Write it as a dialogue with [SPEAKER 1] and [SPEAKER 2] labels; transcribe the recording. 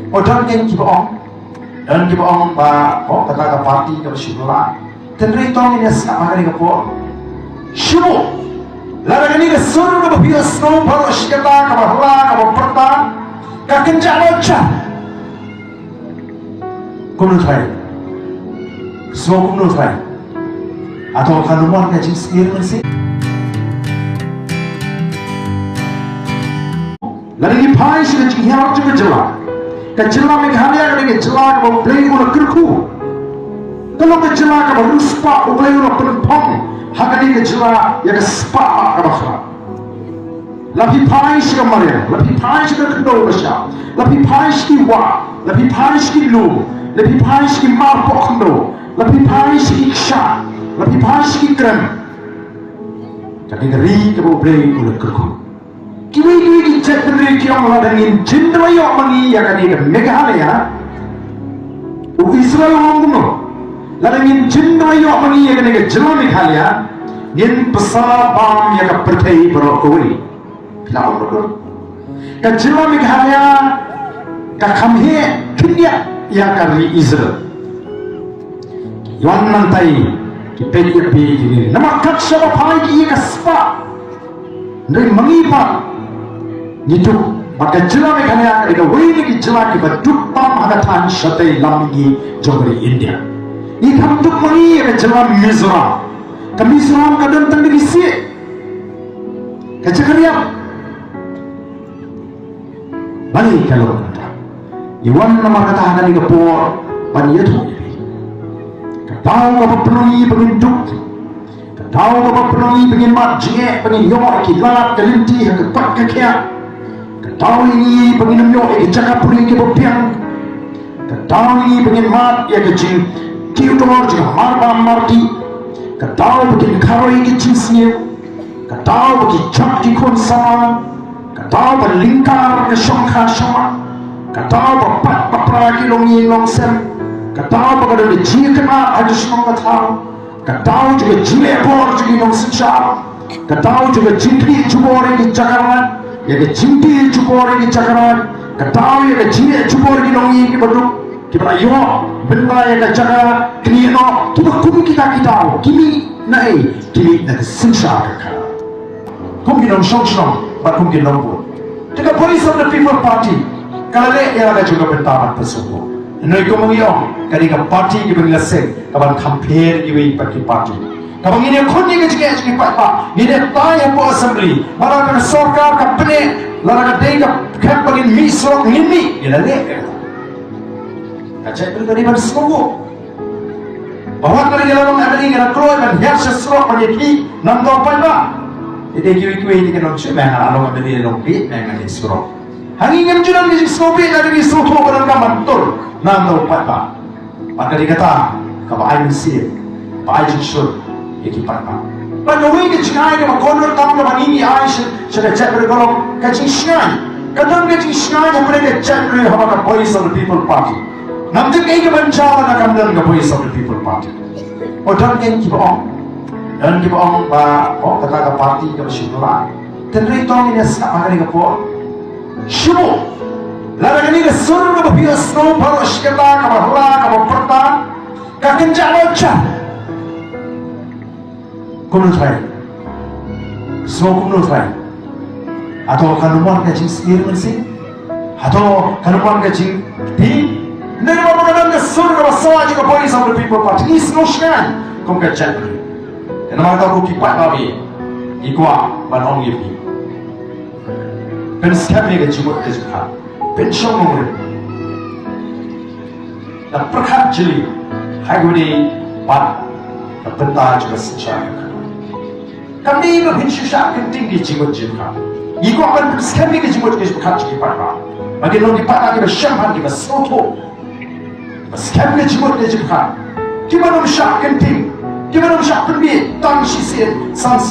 [SPEAKER 1] Orang yang kibong dan kibong ba kata ka parti ka shibula tenri tong ini sak magari ka po shibu lara ni ka sur ka bias no par shikata ka bahla ka pyrta ka kynjah locha kumno thai so kumno thai atau kanumar ka jing skir mensi lara ni phai shi jing hiao jing jela kecela Meghalaya dengan jela ke play ulah kerku. Kalau kecela ke ruspa play ulah penpong, hakani kecela ya ke spa ke bahra. Lebih pais ke Maria, lebih pais ke kedua besar, lebih pais ke wa, lebih pais ke lu, lebih pais ke marpok kendo, lebih pais ke iksha, lebih pais ke krem. Jadi ngeri ke play ulah kerku. Kini cek terdiri kiam ladangin jindra yok mangi ya kan ini Meghalaya Israel ngomong ladangin jindra yok mangi ya kan ini jela Meghalaya nin pesala bam ya kan pertai berokoi lawan betul kan jela Meghalaya kan kami kynjah ya kan Israel yang nanti kita ini nama kat siapa pagi ya kaspa dari mengibat itu maka jela Meghalaya itu wini ki jela ki baduk pam hagatan shatai lamgi jogri India ini hamduk mangi ke jela Mizoram ke Mizoram kadang tengah disi ke cakariam balik kalau kata iwan nama kata hagani ke por bani itu tahu apa perlu pengintuk tahu apa perlu pengen mat jengek pengen yomok ki lat kelinti ke pat ke kia tahu ini pengen nyok ke cakap puri ke bopiang tahu ini pengen mat ya ke jing tiudor jing marba marti tahu pengen karoi ke jing sniu tahu pengen cap di kon sama tahu berlingkar ke shongkha sama tahu berpat papra ki longi longsem tahu pengen jing kena ada semua tahu juga jile bor juga longsem sha tahu juga jingkri jubor di Jakarta ya ke cinti cupor ini cakaran ketahui ya ke jile cupor ini longi ke beduk kita yo benda ya ke cakar kini no kita kum kita kimi nai kimi nak sensar ka kum kita shong ba kum kita pun jika Voice of the People Party kalau le ya ada juga bertahan tersebut noi ko mengyo kali ka party ki benglase kaban campaign ki bagi party Kapag ini kuning ke jika pak, ini tanya po assembly, malah kan sorkar kapne, lalu kan dia kapagin misrok nimi, ini leh. Kacau itu dari mana semua? Bahwa dari dalam ada ini kan keluar kan hias serok menjadi nam dopan lah. Jadi kiwi ini kan orang mengal along ada di dalam bit mengal serok. Hari ini menjual di serok bit ada di serok orang kaman tur nam dopan lah. Maka dikata kalau ayam sih, ayam sur. Iki parpa. Pada wing kecilnya macam korang tahu macam ini Aisyah sudah cek berkolom kecil sengaj. Kadang kecil sengaj mereka cek berkolom apa Voice of the People Party. Nampak ini kebencian akan dan ke Voice of the People Party. Orang yang kibong dan kibong kata ke parti ke shibula. Tenri tong ini sak magari ke po shibu. Lara ni ke sur ke bias no par shikata ke bahla ke pyrta ka kynjah locha kumno thai so kumno thai atau kanumar ka jing skir mensi atau kanumar ka jing di nerma maganan ka sur ka basawa ka Voice of the People Party is no shan kum ka chat nama ka ko ki patabi ikwa banong yipi pen skame ka jimot ka jikha pen shomong da prakhat jili hagudi pat ka penta juga secara kami itu hinsusah kenting di jimut jimka. Iku akan berskami ke jimut ke jimut jimka. Bagi orang di patah kita syamhan kita soto. Berskami ke jimut ke jimka. Gimana masyarakat kenting? Gimana masyarakat penbih? Tang sisir sans.